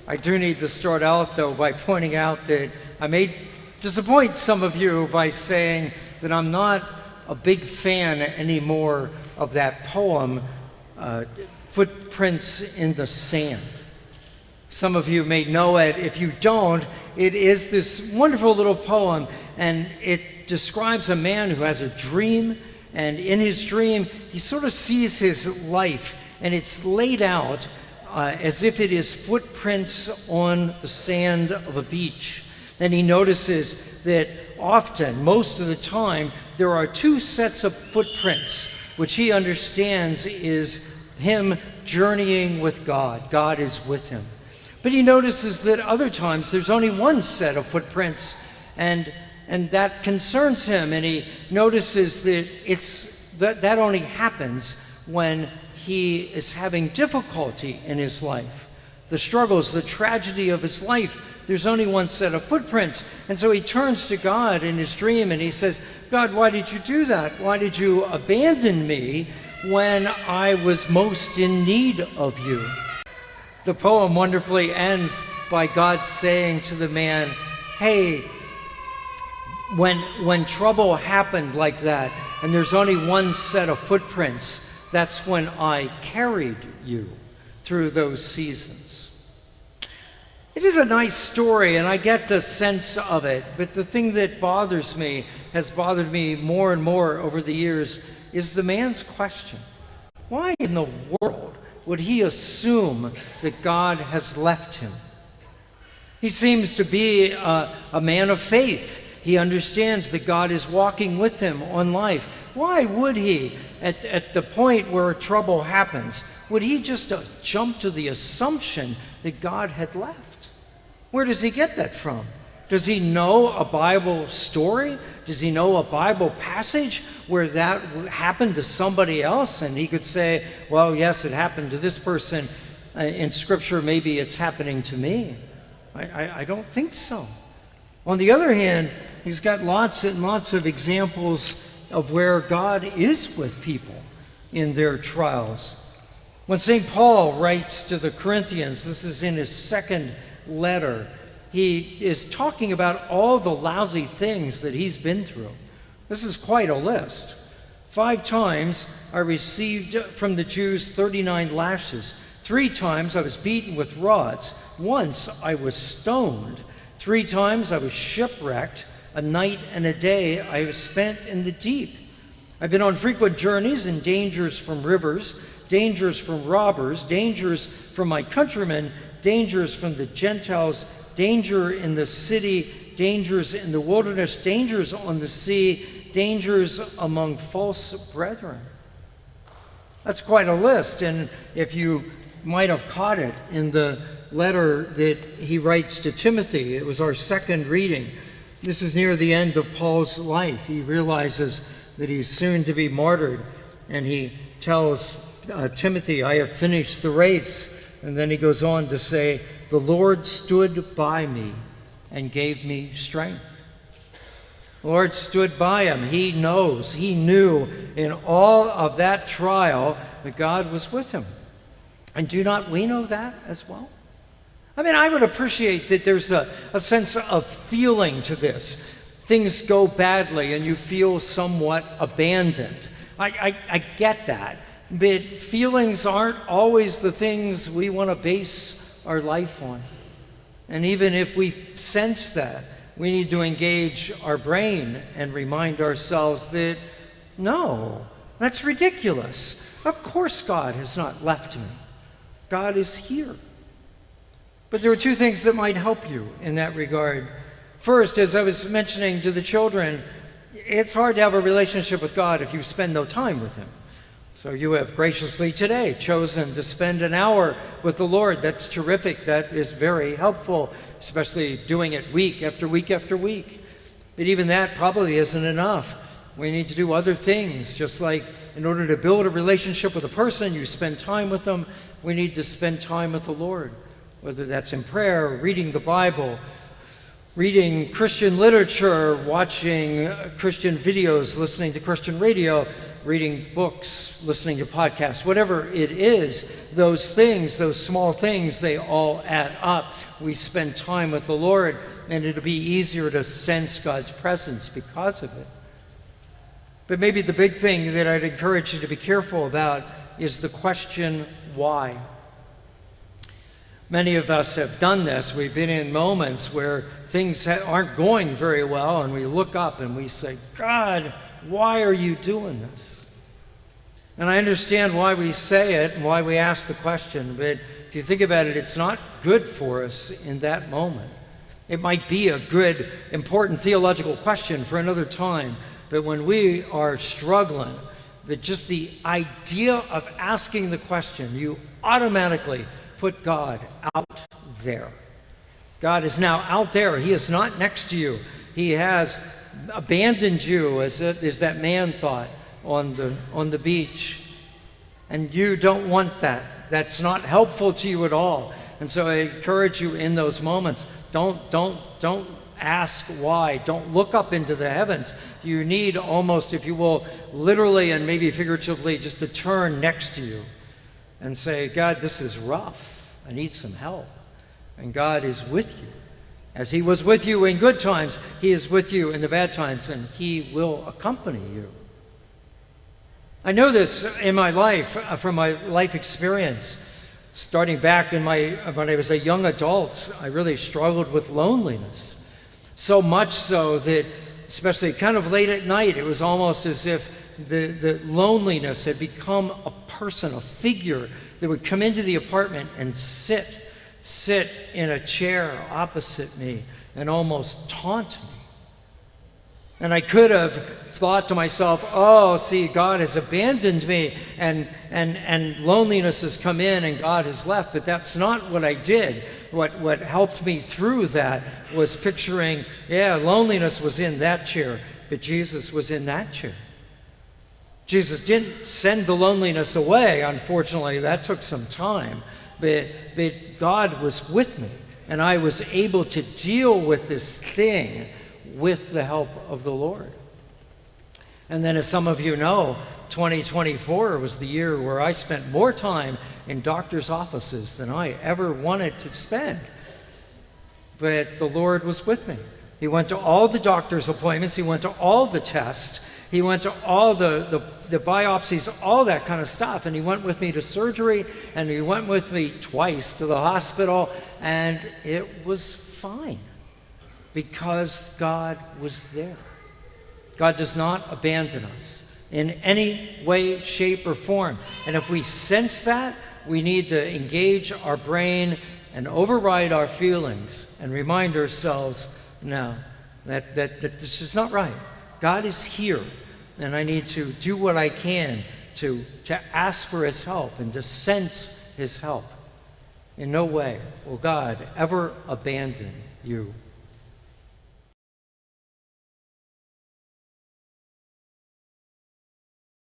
I do need to start out, though, by pointing out that I may disappoint some of you by saying that I'm not a big fan anymore of that poem, Footprints in the Sand. Some of you may know it. If you don't, it is this wonderful little poem, and it describes a man who has a dream, and in his dream, he sort of sees his life, and it's laid out as if it is footprints on the sand of a beach. And he notices that often, most of the time, there are two sets of footprints, which he understands is him journeying with God. God is with him. But he notices that other times there's only one set of footprints, and that concerns him, and he notices that that only happens when he is having difficulty in his life. The struggles, the tragedy of his life, there's only one set of footprints. And so he turns to God in his dream and he says, God, why did you do that? Why did you abandon me when I was most in need of you? The poem wonderfully ends by God saying to the man, hey, when trouble happened like that, and there's only one set of footprints, that's when I carried you through those seasons. It is a nice story, and I get the sense of it, but the thing that has bothered me more and more over the years, is the man's question. Why in the world would he assume that God has left him? He seems to be a man of faith. He understands that God is walking with him on life. Why would he, at the point where trouble happens, would he just jump to the assumption that God had left? Where does he get that from? Does he know a Bible story? Does he know a Bible passage where that happened to somebody else? And he could say, well, yes, it happened to this person in Scripture. Maybe it's happening to me. I don't think so. On the other hand, he's got lots and lots of examples of where God is with people in their trials. When St. Paul writes to the Corinthians, this is in his second letter, he is talking about all the lousy things that he's been through. This is quite a list. 5 times I received from the Jews 39 lashes. 3 times I was beaten with rods. Once I was stoned. 3 times I was shipwrecked. A night and a day I have spent in the deep. I've been on frequent journeys and dangers from rivers, dangers from robbers, dangers from my countrymen, dangers from the Gentiles, danger in the city, dangers in the wilderness, dangers on the sea, dangers among false brethren. That's quite a list, and if you might have caught it in the letter that he writes to Timothy, it was our second reading. This is near the end of Paul's life. He realizes that he's soon to be martyred, and he tells Timothy, I have finished the race. And then he goes on to say, the Lord stood by me and gave me strength. The Lord stood by him. He knew in all of that trial that God was with him. And do not we know that as well? I mean, I would appreciate that there's a sense of feeling to this. Things go badly and you feel somewhat abandoned. I get that. But feelings aren't always the things we want to base our life on. And even if we sense that, we need to engage our brain and remind ourselves that, no, that's ridiculous. Of course God has not left me. God is here. But there are 2 things that might help you in that regard. First, as I was mentioning to the children, it's hard to have a relationship with God if you spend no time with him. So you have graciously today chosen to spend an hour with the Lord. That's terrific. That is very helpful, especially doing it week after week after week. But even that probably isn't enough. We need to do other things, just like in order to build a relationship with a person, you spend time with them. We need to spend time with the Lord, whether that's in prayer, reading the Bible, reading Christian literature, watching Christian videos, listening to Christian radio, reading books, listening to podcasts, whatever it is, those things, those small things, they all add up. We spend time with the Lord, and it'll be easier to sense God's presence because of it. But maybe the big thing that I'd encourage you to be careful about is the question, why? Many of us have done this. We've been in moments where things aren't going very well, and we look up and we say, God, why are you doing this? And I understand why we say it and why we ask the question, but if you think about it, it's not good for us in that moment. It might be a good, important theological question for another time, but when we are struggling, just the idea of asking the question, you automatically put God out there. God is now out there. He is not next to you. He has abandoned you, as that man thought on the beach. And you don't want that. That's not helpful to you at all. And so I encourage you in those moments, don't ask why. Don't look up into the heavens. You need almost, if you will, literally and maybe figuratively, just to turn next to you and say, God, this is rough. I need some help. And God is with you. As he was with you in good times, he is with you in the bad times, and he will accompany you. I know this in my life, from my life experience. Starting back when I was a young adult, I really struggled with loneliness. So much so that, especially kind of late at night, it was almost as if the loneliness had become a person, a figure that would come into the apartment and sit in a chair opposite me and almost taunt me. And I could have thought to myself, oh, see, God has abandoned me, and loneliness has come in and God has left. But that's not what I did. What helped me through that was picturing, loneliness was in that chair, but Jesus was in that chair. Jesus didn't send the loneliness away, unfortunately. That took some time. But God was with me, and I was able to deal with this thing with the help of the Lord. And then, as some of you know, 2024 was the year where I spent more time in doctors' offices than I ever wanted to spend. But the Lord was with me. He went to all the doctor's appointments. He went to all the tests. He went to all the biopsies, all that kind of stuff. And he went with me to surgery, and he went with me twice to the hospital, and it was fine because God was there. God does not abandon us in any way, shape, or form. And if we sense that, we need to engage our brain and override our feelings and remind ourselves, no, that this is not right. God is here, and I need to do what I can to ask for his help and to sense his help. In no way will God ever abandon you